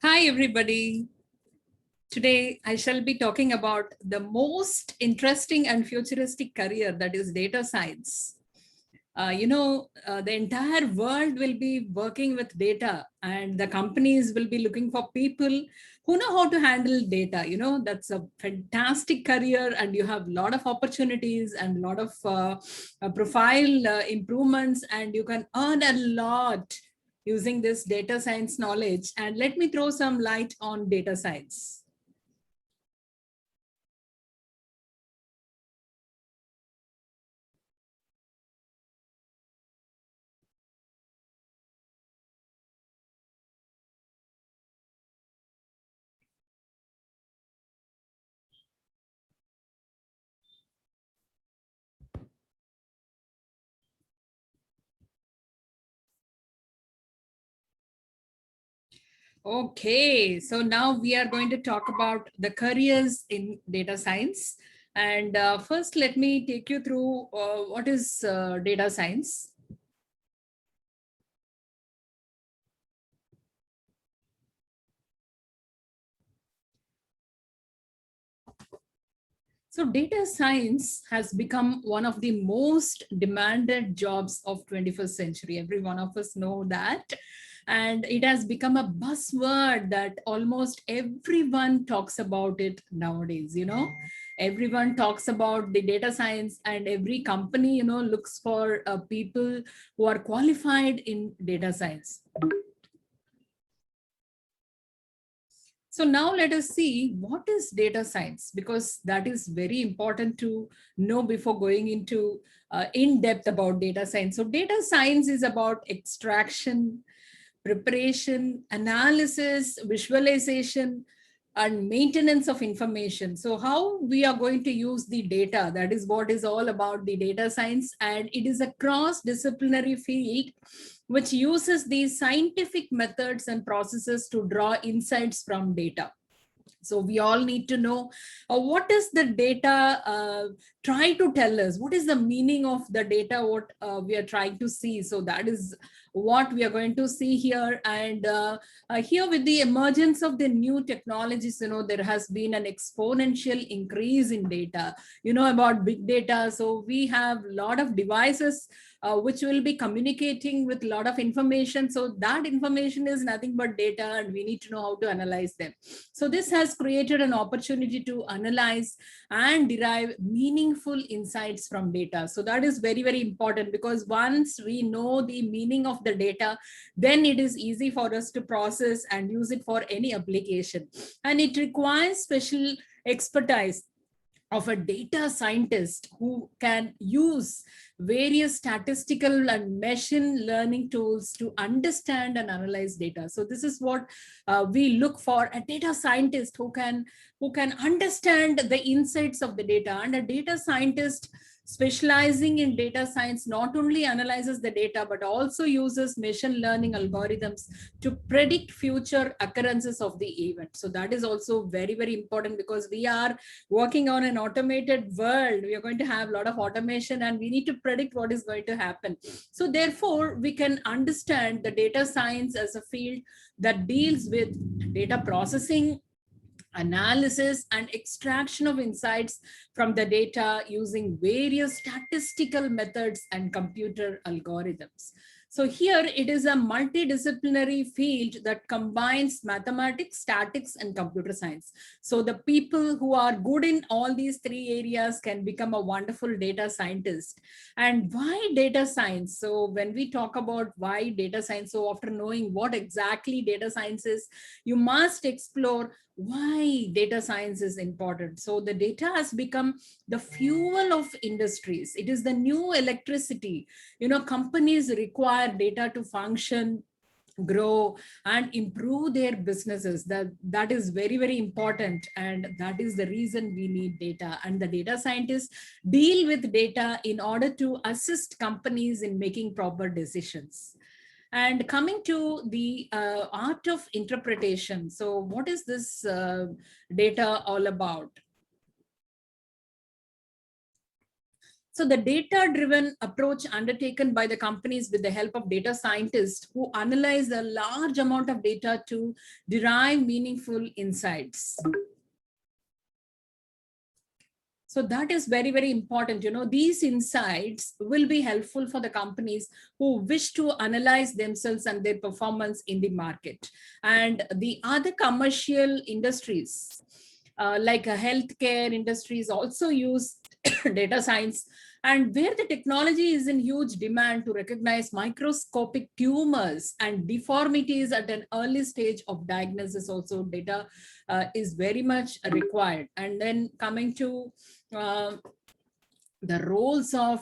Hi, everybody. Today, I shall be talking about the most interesting and futuristic career, that is data science. The entire world will be working with data, and the companies will be looking for people who know how to handle data. That's a fantastic career, and you have a lot of opportunities and a lot of profile improvements, and you can earn a lot using this data science knowledge. And let me throw some light on data science. Okay, so now we are going to talk about the careers in data science. And first, let me take you through what is data science. So data science has become one of the most demanded jobs of 21st century. Every one of us know that. And it has become a buzzword that almost everyone talks about it nowadays. Everyone talks about the data science, and every company, looks for people who are qualified in data science. So now let us see what is data science, because that is very important to know before going into in depth about data science. So data science is about extraction, preparation, analysis, visualization, and maintenance of information. So how we are going to use the data, that is what is all about the data science. And it is a cross-disciplinary field which uses these scientific methods and processes to draw insights from data. So we all need to know what is the data trying to tell us, what is the meaning of the data, what we are trying to see. So that is what we are going to see here. And here, with the emergence of the new technologies, there has been an exponential increase in data, about big data. So we have a lot of devices which will be communicating with a lot of information. So that information is nothing but data, and we need to know how to analyze them. So this has created an opportunity to analyze and derive meaningful insights from data. So that is very, very important, because once we know the meaning of the data, then it is easy for us to process and use it for any application. And it requires special expertise of a data scientist who can use various statistical and machine learning tools to understand and analyze data. So this is what we look for: a data scientist who can understand the insights of the data. And a data scientist specializing in data science not only analyzes the data, but also uses machine learning algorithms to predict future occurrences of the event. So that is also very, very important, because we are working on an automated world. We are going to have a lot of automation, and we need to predict what is going to happen. So therefore, we can understand the data science as a field that deals with data processing, analysis, and extraction of insights from the data using various statistical methods and computer algorithms. So here it is a multidisciplinary field that combines mathematics, statistics, and computer science. So the people who are good in all these three areas can become a wonderful data scientist. And why data science? So when we talk about why data science, so after knowing what exactly data science is, you must explore why data science is important. So the data has become the fuel of industries. It is the new electricity. Companies require data to function, grow, and improve their businesses. That is very, very important, and that is the reason we need data. And the data scientists deal with data in order to assist companies in making proper decisions. And coming to the art of interpretation. So what is this data all about? So the data-driven approach undertaken by the companies with the help of data scientists who analyze a large amount of data to derive meaningful insights. So that is very, very important. These insights will be helpful for the companies who wish to analyze themselves and their performance in the market. And the other commercial industries, like healthcare industries, also use data science, and where the technology is in huge demand to recognize microscopic tumors and deformities at an early stage of diagnosis. Also data is very much required. And then coming to the roles of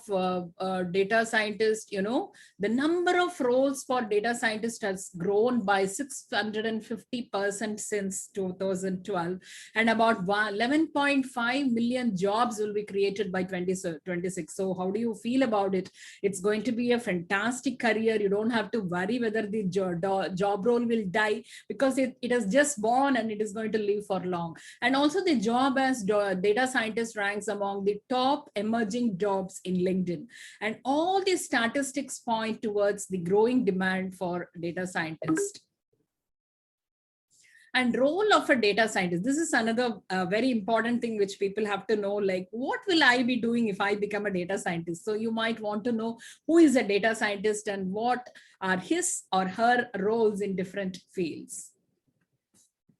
data scientists, the number of roles for data scientists has grown by 650% since 2012, and about 11.5 million jobs will be created by 2026. So how do you feel about it? It's going to be a fantastic career. You don't have to worry whether the job role will die, because it has just born and it is going to live for long. And also the job as data scientist ranks among the top emerging jobs in LinkedIn. And all these statistics point towards the growing demand for data scientists. And role of a data scientist. This is another very important thing which people have to know, like, what will I be doing if I become a data scientist? So you might want to know who is a data scientist and what are his or her roles in different fields.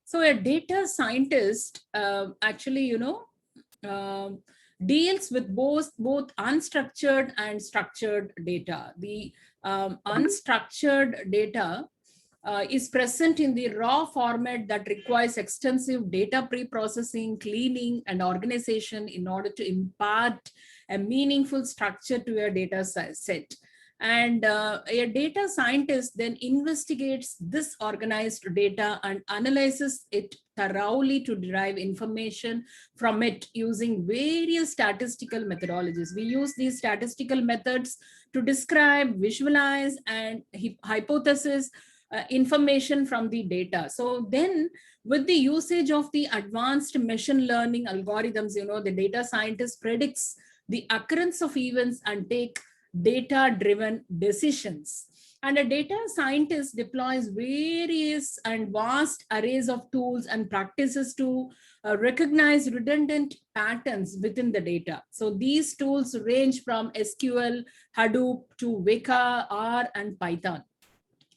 So a data scientist actually, deals with both unstructured and structured data. The unstructured data is present in the raw format that requires extensive data pre-processing, cleaning, and organization in order to impart a meaningful structure to a data set. And a data scientist then investigates this organized data and analyzes it thoroughly to derive information from it using various statistical methodologies. We use these statistical methods to describe, visualize, and hypothesis information from the data. So then with the usage of the advanced machine learning algorithms, the data scientist predicts the occurrence of events and take data-driven decisions. And a data scientist deploys various and vast arrays of tools and practices to recognize redundant patterns within the data. So these tools range from SQL, Hadoop to Weka, R, and Python.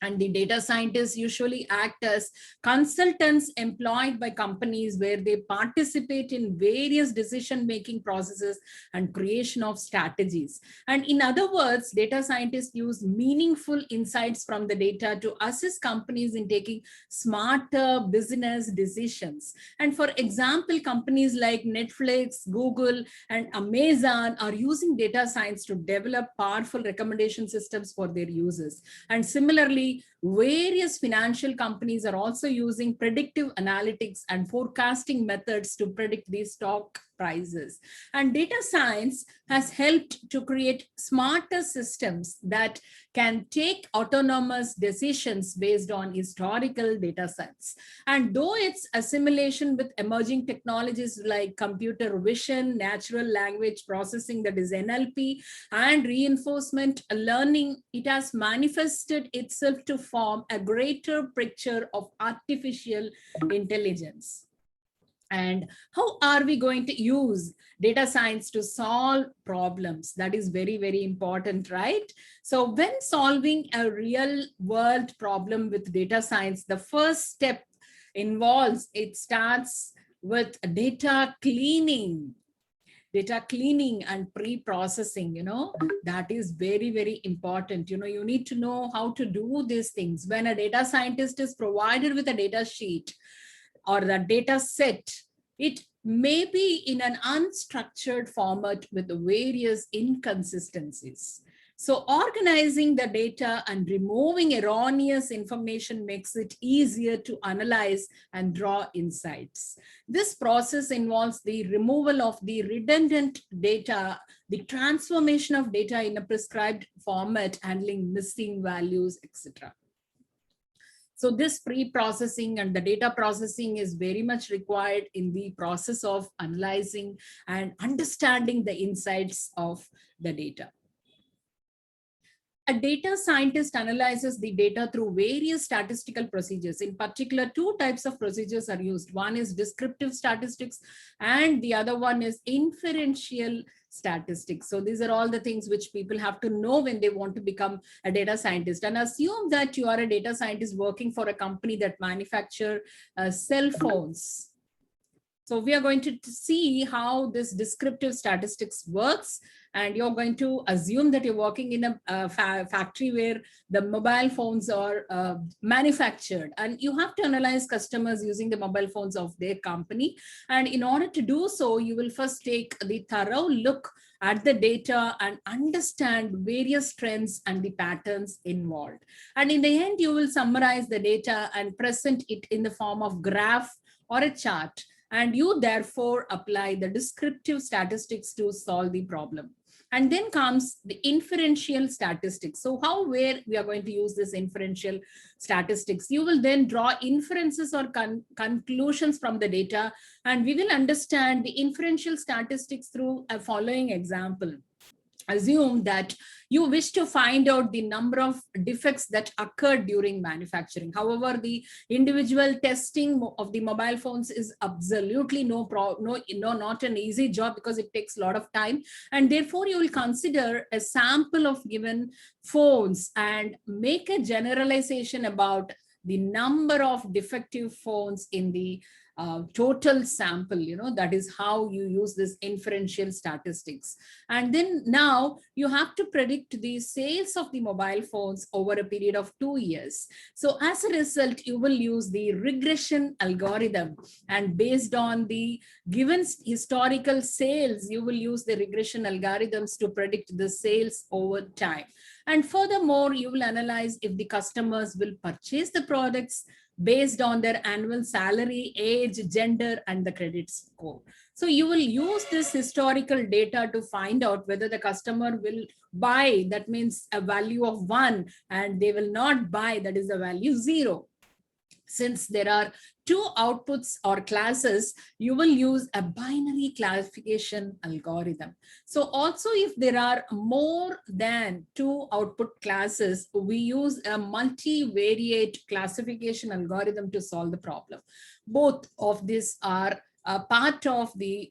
And the data scientists usually act as consultants employed by companies, where they participate in various decision-making processes and creation of strategies. And in other words, data scientists use meaningful insights from the data to assist companies in taking smarter business decisions. And for example, companies like Netflix, Google, and Amazon are using data science to develop powerful recommendation systems for their users. And similarly, various financial companies are also using predictive analytics and forecasting methods to predict these stock prices. And data science has helped to create smarter systems that can take autonomous decisions based on historical data sets. And though its assimilation with emerging technologies like computer vision, natural language processing, that is NLP, and reinforcement learning, it has manifested itself to form a greater picture of artificial intelligence. And how are we going to use data science to solve problems? That is very, very important, right? So when solving a real world problem with data science, the first step it starts with data cleaning. Data cleaning and pre-processing, that is very, very important. You need to know how to do these things. When a data scientist is provided with a data sheet or the data set, it may be in an unstructured format with various inconsistencies. So organizing the data and removing erroneous information makes it easier to analyze and draw insights. This process involves the removal of the redundant data, the transformation of data in a prescribed format, handling missing values, etc. So this pre-processing and the data processing is very much required in the process of analyzing and understanding the insights of the data. A data scientist analyzes the data through various statistical procedures. In particular, two types of procedures are used. One is descriptive statistics and the other one is inferential statistics. So these are all the things which people have to know when they want to become a data scientist. And assume that you are a data scientist working for a company that manufacture cell phones. So we are going to see how this descriptive statistics works, and you're going to assume that you're working in a factory where the mobile phones are manufactured, and you have to analyze customers using the mobile phones of their company. And in order to do so, you will first take the thorough look at the data and understand various trends and the patterns involved. And in the end, you will summarize the data and present it in the form of graph or a chart. And you therefore apply the descriptive statistics to solve the problem. And then comes the inferential statistics. So where we are going to use this inferential statistics? You will then draw inferences or conclusions from the data, and we will understand the inferential statistics through a following example. Assume that you wish to find out the number of defects that occurred during manufacturing. However, the individual testing of the mobile phones is absolutely not an easy job, because it takes a lot of time. And therefore, you will consider a sample of given phones and make a generalization about the number of defective phones in the total sample. That is how you use this inferential statistics. And then now you have to predict the sales of the mobile phones over a period of 2 years. So as a result, you will use the regression algorithm, and based on the given historical sales, you will use the regression algorithms to predict the sales over time. And furthermore, you will analyze if the customers will purchase the products based on their annual salary, age, gender, and the credit score. So you will use this historical data to find out whether the customer will buy, that means a value of 1, and they will not buy, that is the value 0. Since there are two outputs or classes, you will use a binary classification algorithm. So also, if there are more than 2 output classes, we use a multivariate classification algorithm to solve the problem. Both of these are part of the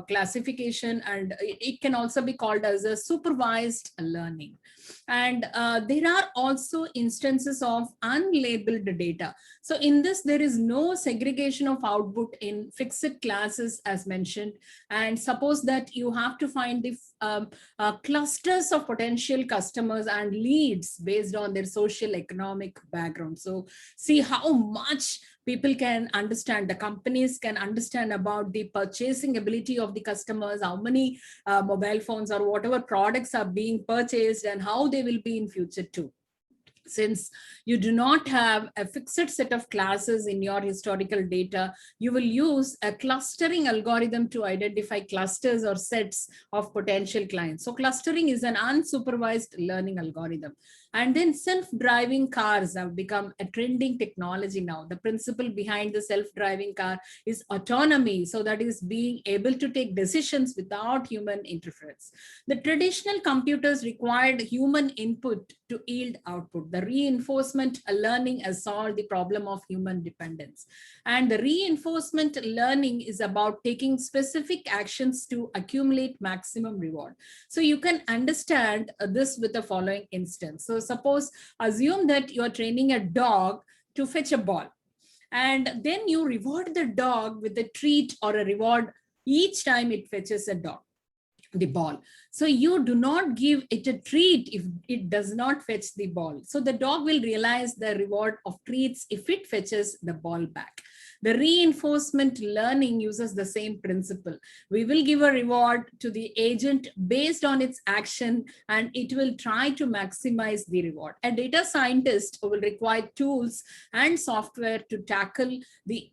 classification, and it can also be called as a supervised learning. And there are also instances of unlabeled data. So in this, there is no segregation of output in fixed classes as mentioned. And suppose that you have to find the clusters of potential customers and leads based on their social economic background. So see how much people can understand, the companies can understand about the purchasing ability of the customers, how many mobile phones or whatever products are being purchased, and how they will be in future too. Since you do not have a fixed set of classes in your historical data, you will use a clustering algorithm to identify clusters or sets of potential clients. So clustering is an unsupervised learning algorithm. And then self-driving cars have become a trending technology now. The principle behind the self-driving car is autonomy. So that is being able to take decisions without human interference. The traditional computers required human input to yield output. The reinforcement learning has solved the problem of human dependence. And the reinforcement learning is about taking specific actions to accumulate maximum reward. So you can understand this with the following instance. So suppose, assume that you're training a dog to fetch a ball, and then you reward the dog with a treat or a reward each time it fetches the ball. So you do not give it a treat if it does not fetch the ball. So the dog will realize the reward of treats if it fetches the ball back. The reinforcement learning uses the same principle. We will give a reward to the agent based on its action, and it will try to maximize the reward. A data scientist will require tools and software to tackle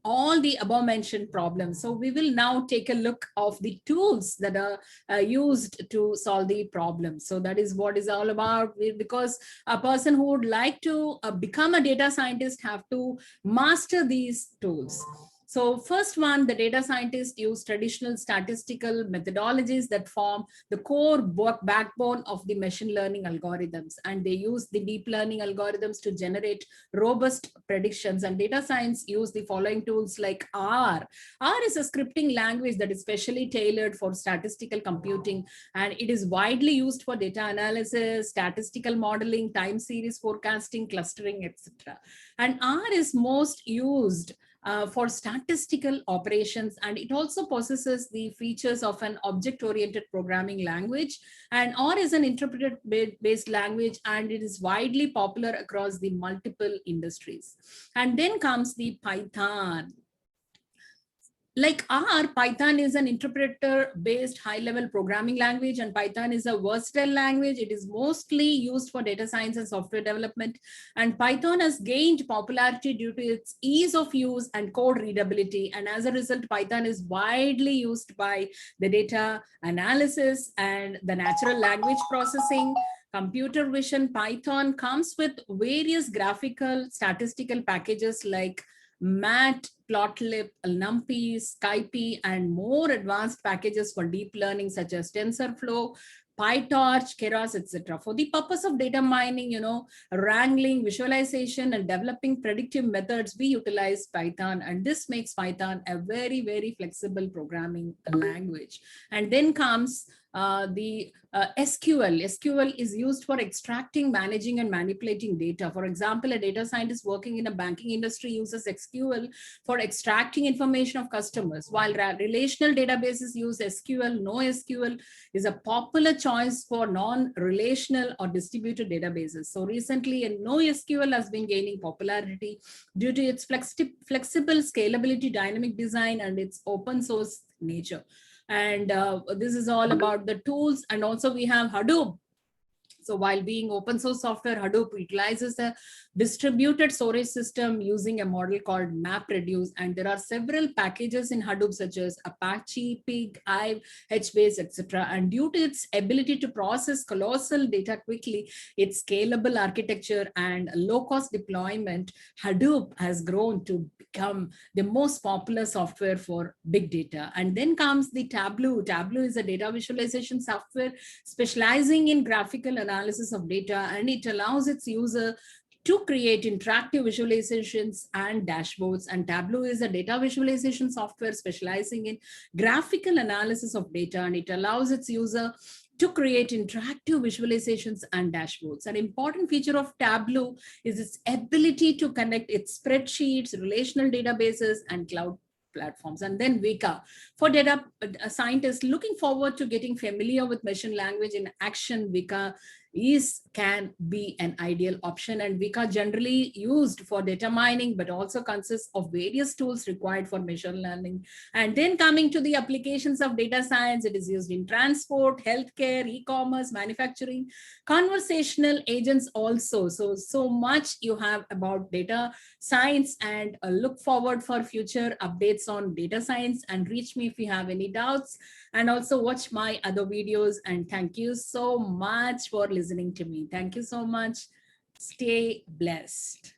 all the above mentioned problems. So we will now take a look of the tools that are used to solve the problem. So that is what is all about, because a person who would like to become a data scientist have to master these tools. So first one, the data scientists use traditional statistical methodologies that form the core backbone of the machine learning algorithms. And they use the deep learning algorithms to generate robust predictions. And data science use the following tools like R. R is a scripting language that is specially tailored for statistical computing, and it is widely used for data analysis, statistical modeling, time series forecasting, clustering, etc. And R is most used for statistical operations, and it also possesses the features of an object-oriented programming language. And R is an interpreter-based language, and it is widely popular across the multiple industries. And then comes the Python. Like R, Python is an interpreter-based high-level programming language, and Python is a versatile language. It is mostly used for data science and software development. And Python has gained popularity due to its ease of use and code readability. And as a result, Python is widely used by the data analysis and the natural language processing. Computer vision. Python comes with various graphical statistical packages like Matplotlib, NumPy, SciPy, and more advanced packages for deep learning such as TensorFlow, PyTorch, Keras, etc. For the purpose of data mining, wrangling, visualization, and developing predictive methods, we utilize Python, and this makes Python a very, very flexible programming language. And then comes the SQL. SQL is used for extracting, managing, and manipulating data. For example, a data scientist working in a banking industry uses SQL for extracting information of customers, while relational databases use SQL. NoSQL is a popular choice for non-relational or distributed databases. So recently, NoSQL has been gaining popularity due to its flexible scalability, dynamic design, and its open source nature. And this is all about the tools. And also we have Hadoop. So while being open source software, Hadoop utilizes a distributed storage system using a model called MapReduce. And there are several packages in Hadoop such as Apache, Pig, Hive, HBase, etc. And due to its ability to process colossal data quickly, its scalable architecture and low-cost deployment, Hadoop has grown to become the most popular software for big data. And then comes the Tableau. Tableau is a data visualization software specializing in graphical analysis of data, and it allows its user to create interactive visualizations and dashboards. And Tableau is a data visualization software specializing in graphical analysis of data, and it allows its user to create interactive visualizations and dashboards. An important feature of Tableau is its ability to connect its spreadsheets, relational databases, and cloud platforms. And then Vika. For data scientists looking forward to getting familiar with machine language in action, Vika can be an ideal option. And Vika generally used for data mining, but also consists of various tools required for machine learning. And then coming to the applications of data science, it is used in transport, healthcare, e-commerce, manufacturing, conversational agents also. So much you have about data science, and look forward for future updates on data science, and reach me if you have any doubts, and also watch my other videos. And thank you so much for listening to me. Thank you so much. Stay blessed.